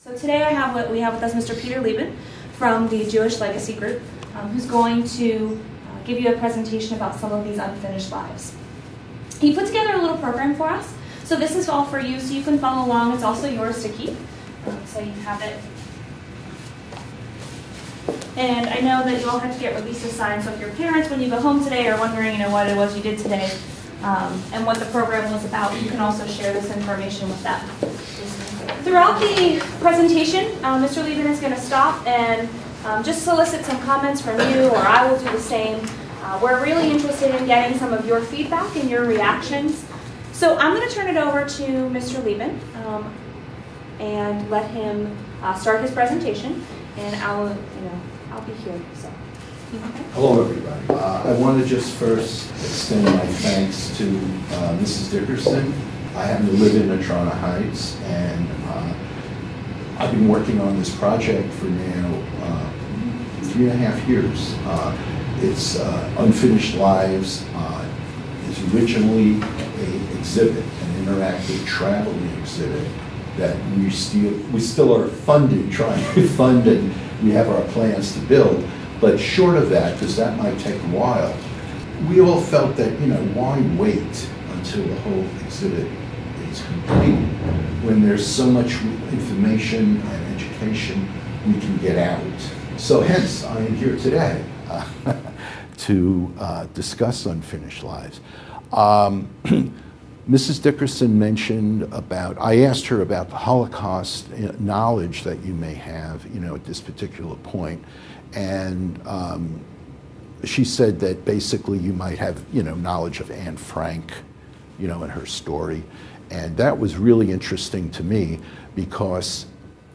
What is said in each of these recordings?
So today we have with us Mr. Peter Leben from the Jewish Legacy Group, who's going to give you a presentation about some of these unfinished lives. He put together a little program for us. So this is all for you, so you can follow along. It's also yours to keep, so you have it. And I know that you all had to get releases signed, so if your parents, when you go home today, are wondering, what it was you did today and what the program was about, you can also share this information with them. Throughout the presentation, Mr. Leben is going to stop and just solicit some comments from you, or I will do the same. We're really interested in getting some of your feedback and your reactions. So I'm going to turn it over to Mr. Leben and let him start his presentation, and I'll be here. So. Okay. Hello, everybody. I want to just first extend my thanks to Mrs. Dickerson. I happen to live in Natrona Heights, and I've been working on this project for now 3.5 years. It's Unfinished Lives. It's originally an exhibit, an interactive traveling exhibit that we still are funding, trying to fund, and we have our plans to build. But short of that, because that might take a while, we all felt that, why wait until the whole exhibit is complete when there's so much information and education we can get out. So hence, I am here today to discuss Unfinished Lives. Mrs. Dickerson mentioned I asked her about the Holocaust knowledge that you may have, at this particular point. And she said that basically you might have, knowledge of Anne Frank, and her story. And that was really interesting to me because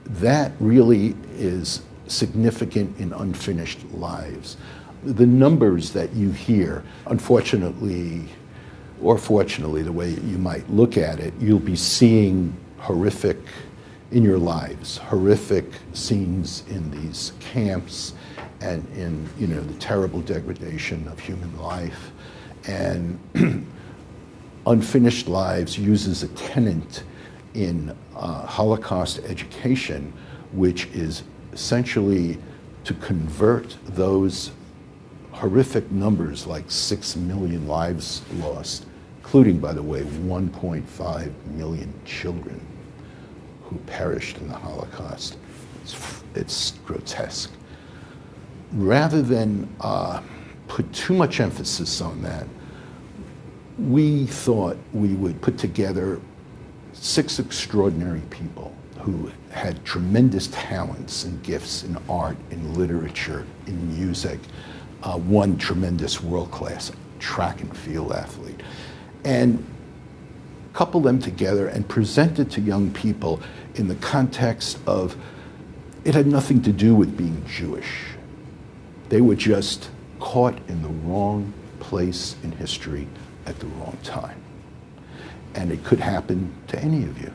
that really is significant in Unfinished Lives. The numbers that you hear, unfortunately, or fortunately, the way you might look at it, you'll be seeing horrific in your lives, horrific scenes in these camps and in, the terrible degradation of human life. And Unfinished Lives uses a tenet in Holocaust education, which is essentially to convert those horrific numbers, like 6 million lives lost, including, by the way, 1.5 million children who perished in the Holocaust. It's grotesque. Rather than put too much emphasis on that, we thought we would put together 6 extraordinary people who had tremendous talents and gifts in art, in literature, in music, one tremendous world-class track and field athlete, and couple them together and present it to young people in the context of it had nothing to do with being Jewish. They were just caught in the wrong place in history at the wrong time. And it could happen to any of you.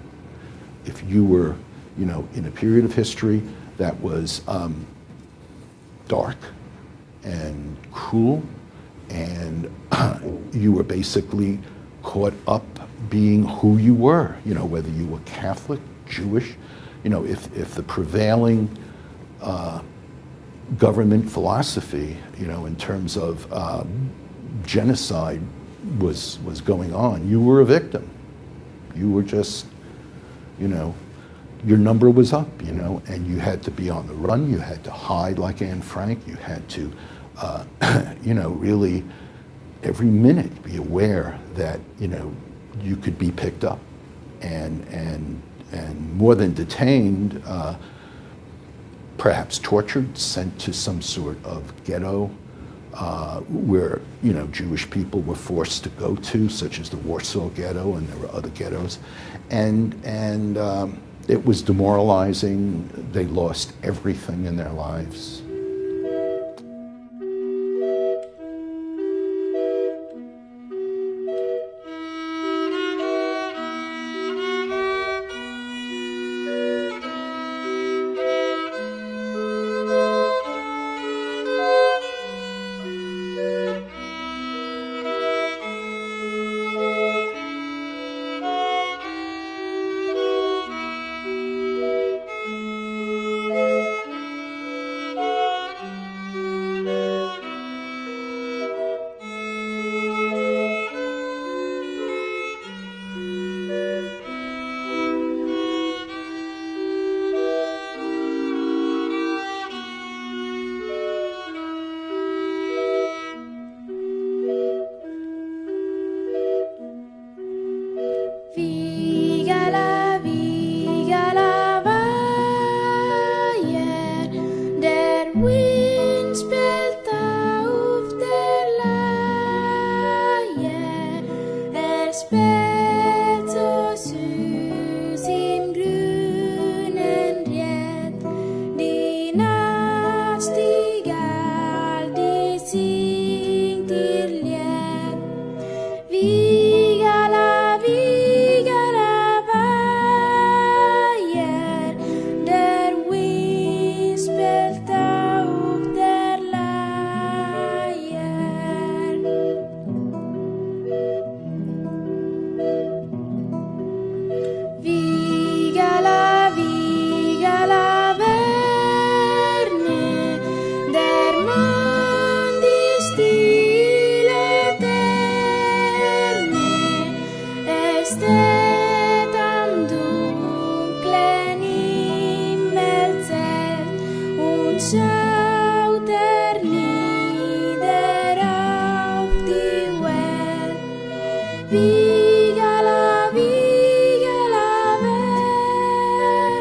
If you were, in a period of history that was dark and cruel, and you were basically caught up being who you were, whether you were Catholic, Jewish, if the prevailing government philosophy, in terms of genocide was going on, you were a victim. You were just, your number was up, and you had to be on the run, you had to hide like Anne Frank, you had to, really every minute be aware that, you could be picked up and more than detained, perhaps tortured, sent to some sort of ghetto where, Jewish people were forced to go to, such as the Warsaw Ghetto, and there were other ghettos. And it was demoralizing. They lost everything in their lives. schauter nieder auf die Welt. Wiegele, Wiegele,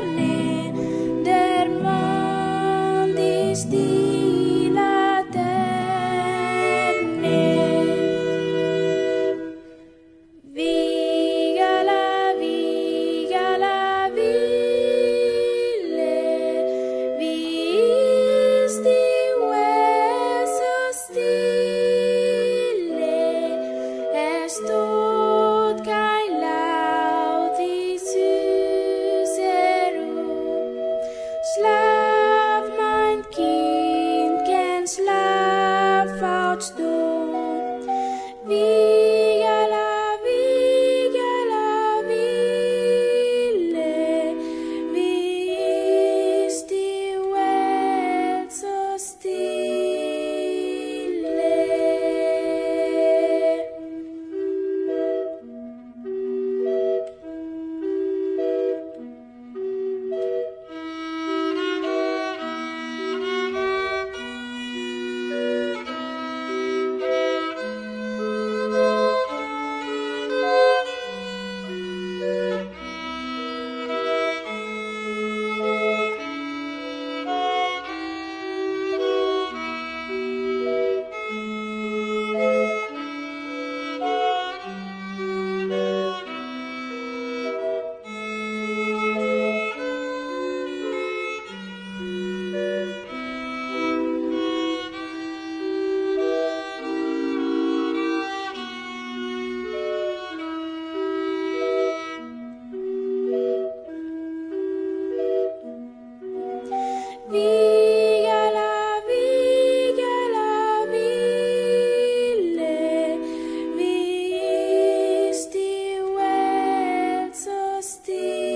verne, der Mond ist die Laterne. Wiegele, Wiegele, Wille, wie ist die Welt so stille? Es tut kein Laut die süße Ruhe. Schlaf, mein Kind, kein Schlaf fallst du. Wiegele, Wiegele, Wille, wie ist die Welt so stille? Wiegele, Wiegele, Wille, wie ist die Welt so stille?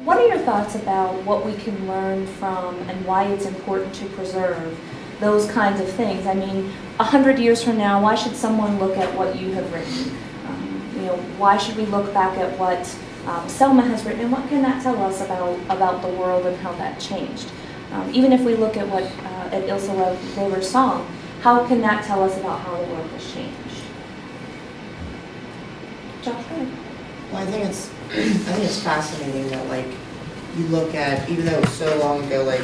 What are your thoughts about what we can learn from and why it's important to preserve those kinds of things? I mean, 100 years from now, why should someone look at what you have written? Why should we look back at what Selma has written, and what can that tell us about the world and how that changed? Even if we look at at Ilse Weber's song, how can that tell us about how the world has changed? Josh, go ahead. Well, I think it's fascinating that, like, you look at, even though it was so long ago, like,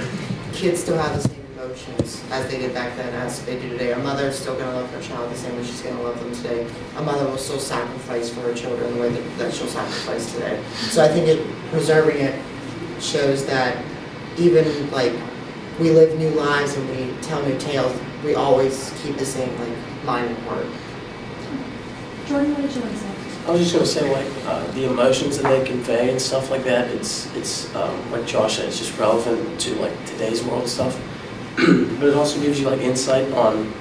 kids still have the same emotions as they did back then as they do today. A mother is still going to love her child the same way she's going to love them today. A mother will still sacrifice for her children the way that she'll sacrifice today. So I think preserving it shows that even, like, we live new lives and we tell new tales, we always keep the same, like, mind and heart. Jordan, what did you want to say? I was just going to say, like, the emotions that they convey and stuff like that, it's like Josh said, it's just relevant to, like, today's world and stuff. But it also gives you, like, insight on,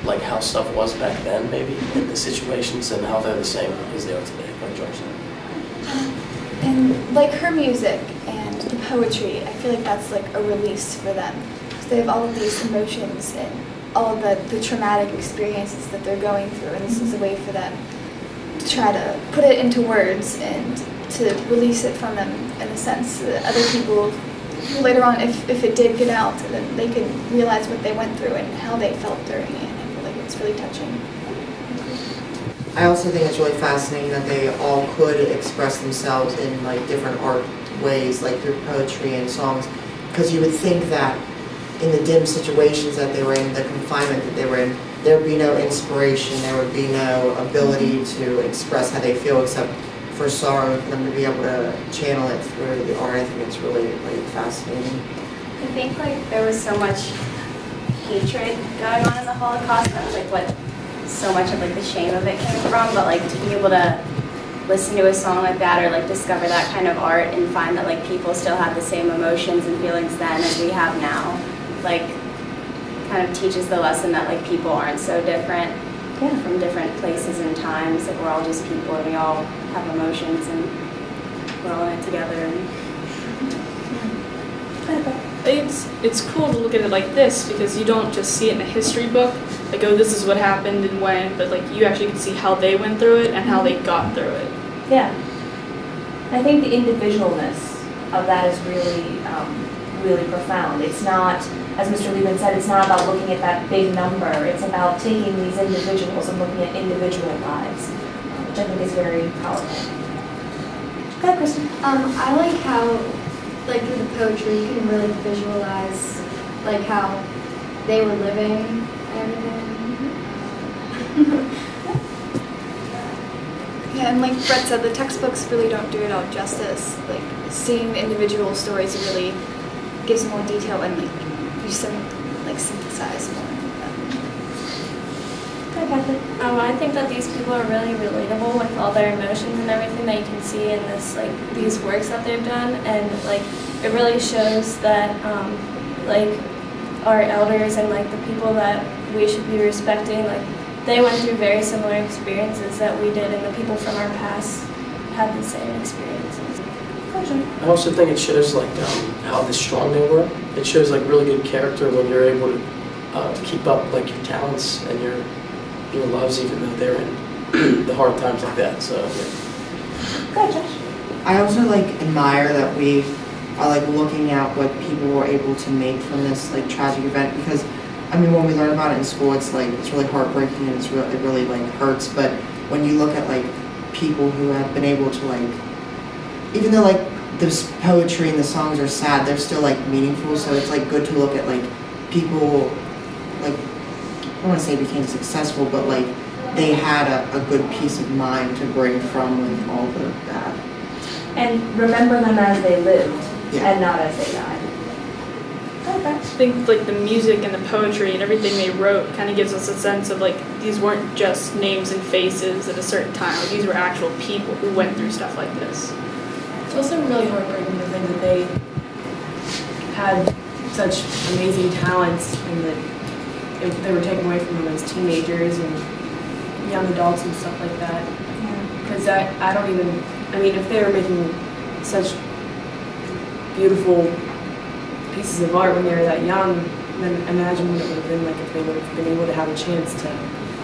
like, how stuff was back then, maybe, and the situations and how they're the same as they are today, like Josh said. And, like, her music and the poetry, I feel like that's, like, a release for them. So they have all of these emotions and all of the traumatic experiences that they're going through, and this is a way for them to try to put it into words and to release it from them in a sense so that other people later on, if it did get out, then they could realize what they went through and how they felt during it. I feel like it's really touching. I also think it's really fascinating that they all could express themselves in, like, different art ways, like through poetry and songs, because you would think that in the dim situations that they were in, the confinement that they were in, there would be no inspiration, there would be no ability to express how they feel except for sorrow, for them to be able to channel it through the art. I think it's really, like, fascinating. I think, like, there was so much hatred going on in the Holocaust. That's, like, what so much of, like, the shame of it came from. But, like, to be able to listen to a song like that or, like, discover that kind of art and find that, like, people still have the same emotions and feelings then as we have now, like, kind of teaches the lesson that, like, people aren't so different from different places and times. Like, we're all just people and we all have emotions and we're all in it together. It's cool to look at it like this because you don't just see it in a history book, like, oh, this is what happened and when, but, like, you actually can see how they went through it and how they got through it. Yeah. I think the individualness of that is really, really profound. It's not, as Mr. Leben said, it's not about looking at that big number. It's about taking these individuals and looking at individual lives, which I think is very powerful. Go ahead, Kristen. I like how, like through the poetry, you can really visualize, like how they were living and everything. Yeah, and like Brett said, the textbooks really don't do it all justice. Like seeing the individual stories really gives more detail and like you synthesize more. I think that these people are really relatable with all their emotions and everything that you can see in this, like these works that they've done, and like it really shows that like our elders and like the people that we should be respecting, like they went through very similar experiences that we did, and the people from our past had the same experiences. I also think it shows like how strong they were. It shows like really good character when you're able to keep up like your talents and your loves, even though they're in the hard times like that. So yeah. Go ahead, Josh. I also like admire that we are like looking at what people were able to make from this like tragic event, because I mean when we learn about it in school it's like it's really heartbreaking and it really like hurts, but when you look at like people who have been able to like, even though like the poetry and the songs are sad, they're still like meaningful, so it's like good to look at like people like, I don't want to say became successful, but like they had a good peace of mind to bring from like all the bad. And remember them as they lived, Yeah. and not as they died. Okay. I think like the music and the poetry and everything they wrote kind of gives us a sense of like these weren't just names and faces at a certain time. Like, these were actual people who went through stuff like this. It's also really heartbreaking to think that they had such amazing talents and that they were taken away from them as teenagers and young adults and stuff like that. Because I don't even, I mean, if they were making such beautiful pieces of art when they were that young, then imagine what it would have been like if they would have been able to have a chance to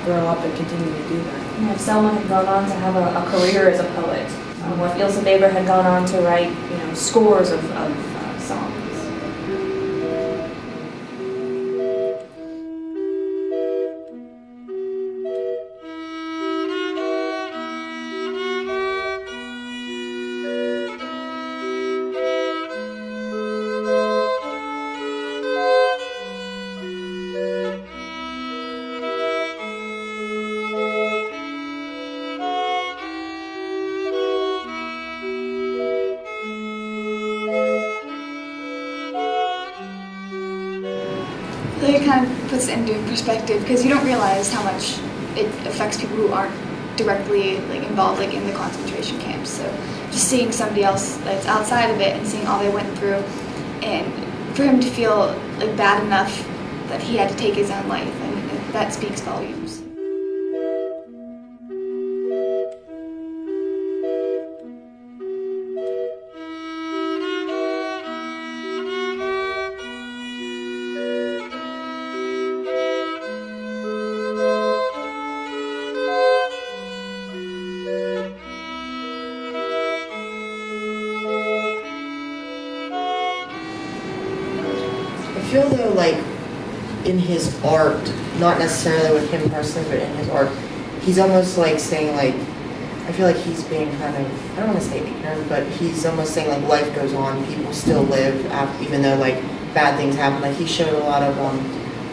grow up and continue to do that. And if Selma had gone on to have a career as a poet, or if Ilse Weber had gone on to write, scores of songs. It kind of puts it into perspective because you don't realize how much it affects people who aren't directly involved in the concentration camps. So just seeing somebody else that's outside of it and seeing all they went through, and for him to feel bad enough that he had to take his own life, I mean that speaks volumes. I feel though in his art, not necessarily with him personally, but in his art, he's almost saying I feel like he's being kind of, I don't want to say ignorant, but he's almost saying life goes on, people still live after, even though bad things happen. He showed a lot of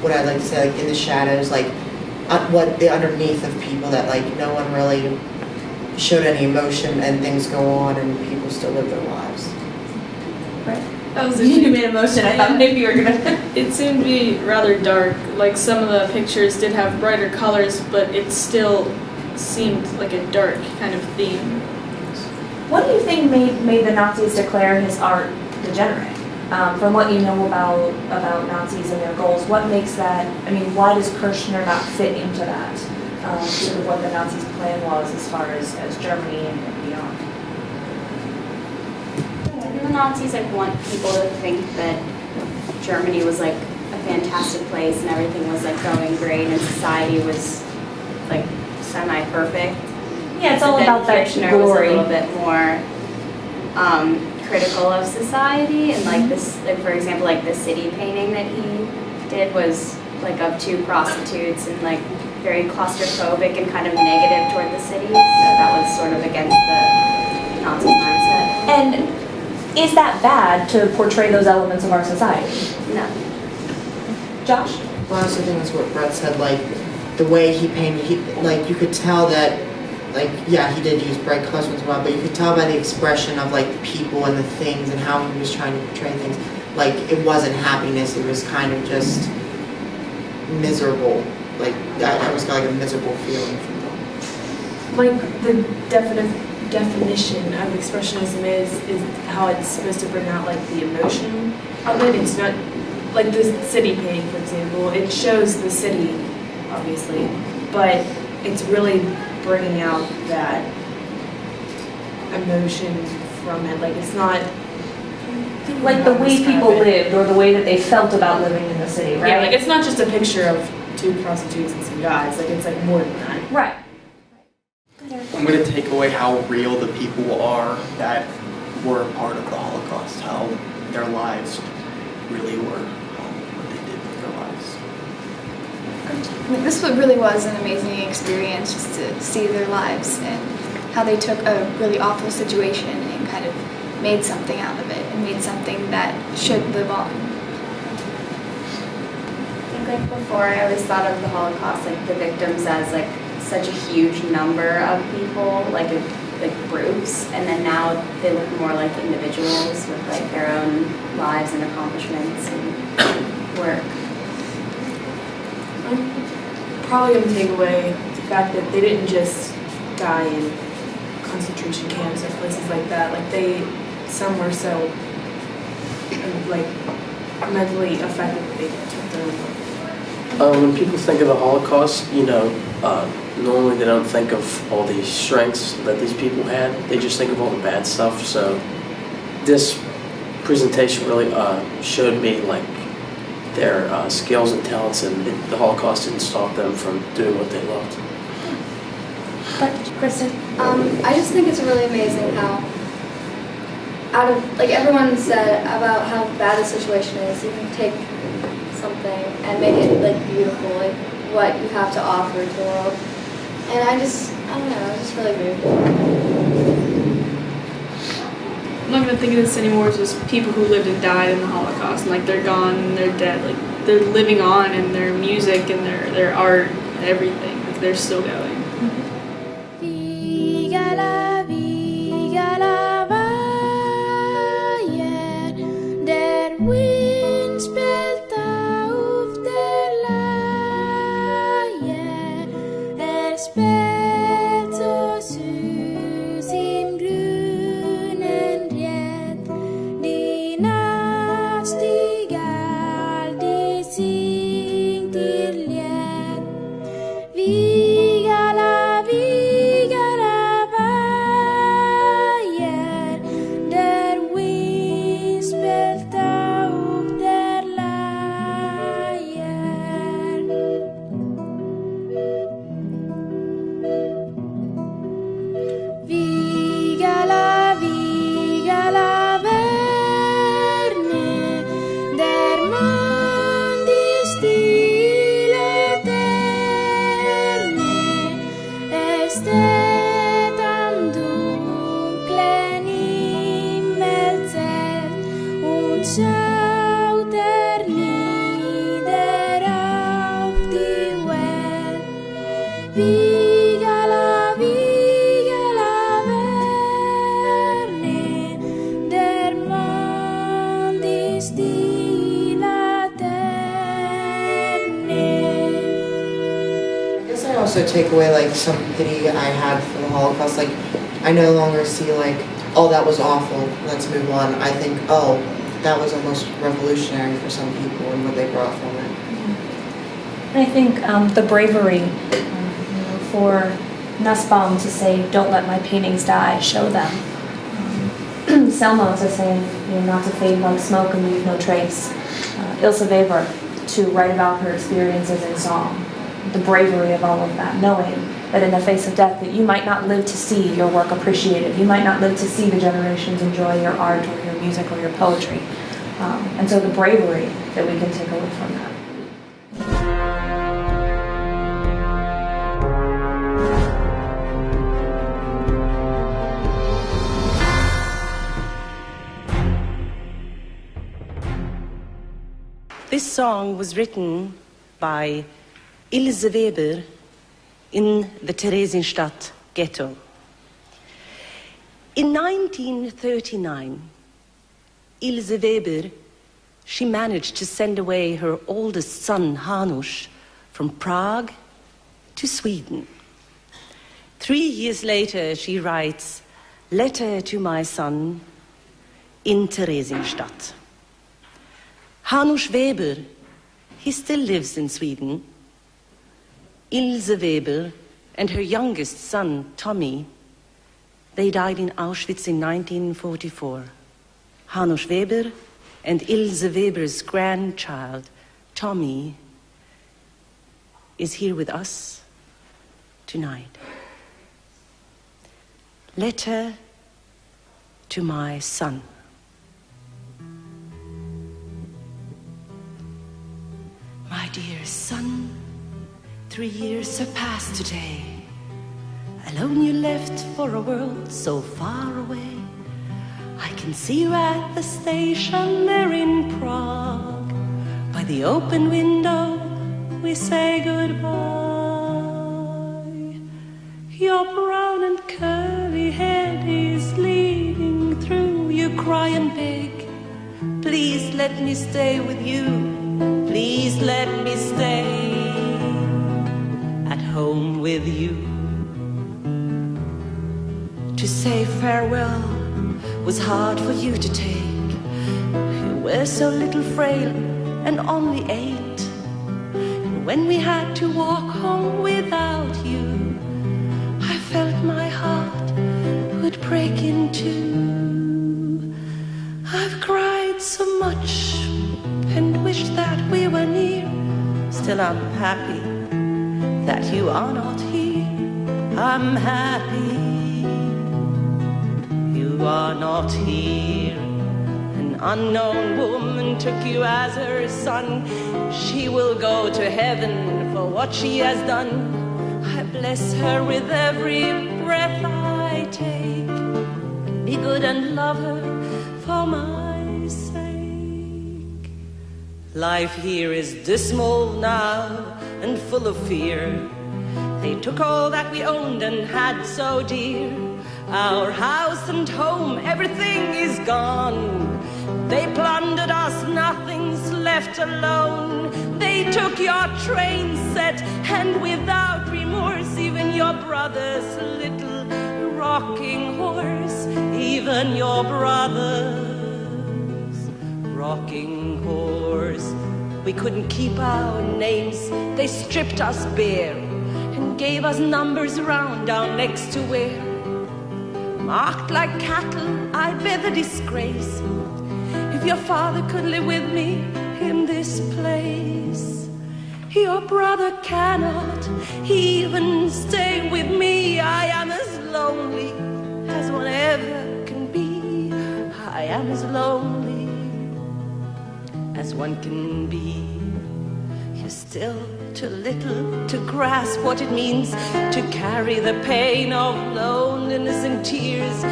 what I'd like to say in the shadows, what the underneath of people that no one really showed any emotion and things go on and people still live their lives. Right. That was You made a motion. I thought maybe you were gonna. It seemed to be rather dark. Some of the pictures did have brighter colors, but it still seemed like a dark kind of theme. What do you think made the Nazis declare his art degenerate? From what you know about Nazis and their goals, what makes that? I mean, why does Kirchner not fit into that? Sort of what the Nazis' plan was as far as Germany and beyond. The Nazis want people to think that Germany was a fantastic place and everything was going great and society was semi-perfect. Yeah, it's all But then about that Kirchner glory. was a little bit more critical of society, and like this, like for example, like the city painting that he did was like of two prostitutes and like very claustrophobic and kind of negative toward the city. So that was sort of against the Nazi mindset. And is that bad to portray those elements of our society? No. Josh? Well, I also think that's what Brett said, like, the way he painted, like, you could tell that, like, yeah, he did use bright colors and whatnot, but you could tell by the expression of, like, the people and the things and how he was trying to portray things. Like, it wasn't happiness, it was kind of just miserable. Like, I almost got, like, a miserable feeling from them. Like the definition of expressionism is how it's supposed to bring out like the emotion of it. It's not like the city painting, for example. It shows the city, obviously, but it's really bringing out that emotion from it. Like it's not Like the way people lived or the way that they felt about living in the city, right? Yeah, like it's not just a picture of two prostitutes and some guys. Like it's like more than that. Right. I'm going to take away how real the people are that were a part of the Holocaust, how their lives really were, what they did with their lives. I mean, this really was an amazing experience just to see their lives and how they took a really awful situation and kind of made something out of it and made something that should live on. I think like before I always thought of the Holocaust, like the victims as like such a huge number of people, like groups, and then now they look more like individuals with like their own lives and accomplishments and work. I'm probably going to take away the fact that they didn't just die in concentration camps or places like that. Like some were so like mentally affected that they took their own life. When people think of the Holocaust, normally they don't think of all these strengths that these people had. They just think of all the bad stuff. So this presentation really showed me like their skills and talents, and the Holocaust didn't stop them from doing what they loved. But Kristen? I just think it's really amazing how everyone said about how bad the situation is, you can take something and make it like beautiful, like what you have to offer to the world. And I don't know, it's just really moved. I'm not gonna think of this anymore as just people who lived and died in the Holocaust, and like they're gone and they're dead. Like they're living on in their music and their art and everything. Like they're still going. Wiegele, Wiegele vajer, der Wind spielt auf der Leier, spielt so süß im grünen Ried, die Nachtigall, die singt ihr Lied. Wiegele, Wiegele vajer, der Wind spielt auf der Leier. Wiegele, Wiegele verne, der Mann die stille Terne, steht am dunklen Himmelzelt und schaut nieder auf die Welt. Wiegele, Wiegele verne, der Mann die stille Terne. I guess I also take away like some pity I had for the Holocaust. Like I no longer see like, oh, that was awful, let's move on. I think, oh, that was almost revolutionary for some people and what they brought from it. And I think the bravery for Nussbaum to say, "Don't let my paintings die, show them." Selma to say, not to fade like smoke and leave no trace. Ilse Weber to write about her experiences in song. The bravery of all of that, knowing that in the face of death, that you might not live to see your work appreciated. You might not live to see the generations enjoy your art or your music or your poetry. And so the bravery that we can take away from that. This song was written by Ilse Weber in the Theresienstadt ghetto. In 1939, Ilse Weber, she managed to send away her oldest son, Hanusz, from Prague to Sweden. 3 years later, she writes, "Letter to my son in Theresienstadt." Hanusz Weber, he still lives in Sweden. Ilse Weber and her youngest son, Tommy, they died in Auschwitz in 1944. Hanusz Weber and Ilse Weber's grandchild, Tommy, is here with us tonight. Letter to my son. My dear son, 3 years have passed today. Alone you left for a world so far away. I can see you at the station there in Prague. By the open window we say goodbye. Your brown and curly head is leading through. You cry and beg, please let me stay with you. Please let me stay at home with you. To say farewell was hard for you to take. You were so little frail and only 8. And when we had to walk home without you, I felt my heart would break in two. I've cried so much and wished that we were near. Still I'm happy that you are not here. I'm happy you are not here. An unknown woman took you as her son. She will go to heaven for what she has done. I bless her with every breath I take. Be good and love her for my sake. Life here is dismal now and full of fear. They took all that we owned and had so dear. Our house and home, everything is gone. They plundered us, nothing's left alone. They took your train set and without remorse, even your brother's little rocking horse, even your brother's rocking horse. We couldn't keep our names, they stripped us bare and gave us numbers round down next to where. Marked like cattle, I bear the disgrace. If your father could live with me in this place, your brother cannot even stay with me. I am as lonely as one ever can be. I am as lonely as one can be. You're still too little to grasp what it means to carry the pain of loneliness and tears,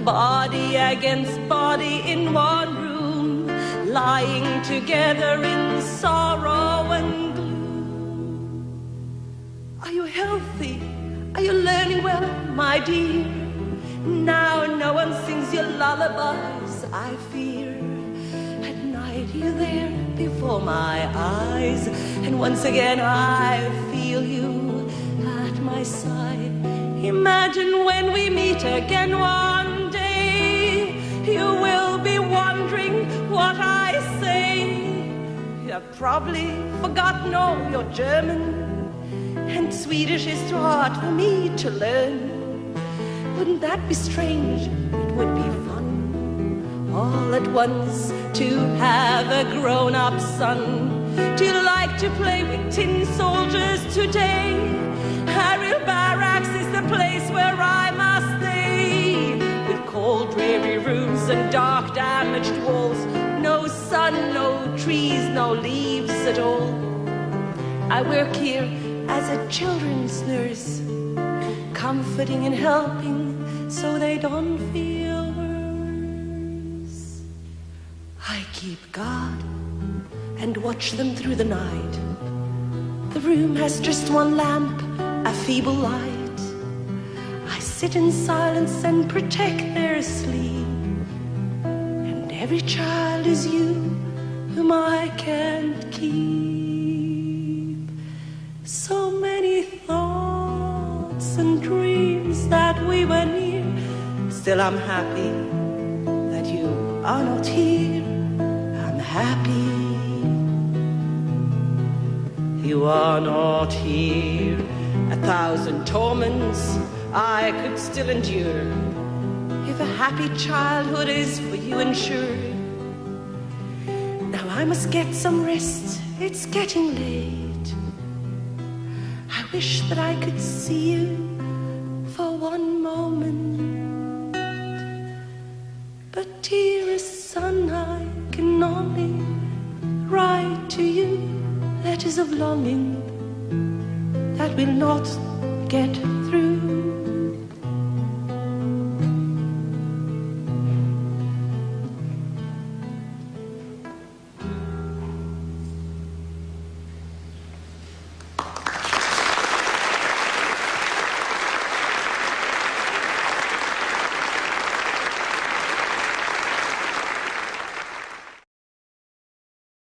body against body in one room, lying together in sorrow and gloom. Are you healthy? Are you learning well, my dear? Now no one sings your lullabies, I fear. At night you're there before my eyes, and once again I feel you at my side. Imagine when we meet again one day, you will be wondering what I say. You have probably forgotten all your German, and Swedish is too hard for me to learn. Wouldn't that be strange? It would be fun all at once to have a grown-up son. Do you like to play with tin soldiers today? Harrier Barracks is the place where I must stay, with cold, dreary rooms and dark, damaged walls. No sun, no trees, no leaves at all. I work here as a children's nurse, comforting and helping so they don't feel worse. I keep guard and watch them through the night. The room has just one lamp, a feeble light. I sit in silence and protect their sleep. And every child is you whom I can't keep. So many thoughts and dreams that we were near. Still I'm happy that you are not here. I'm happy you are not here. 1,000 torments I could still endure, if a happy childhood is for you insured. Now I must get some rest, it's getting late. I wish that I could see you for one moment, but dearest son, I can only write to you letters of longing that will not get through.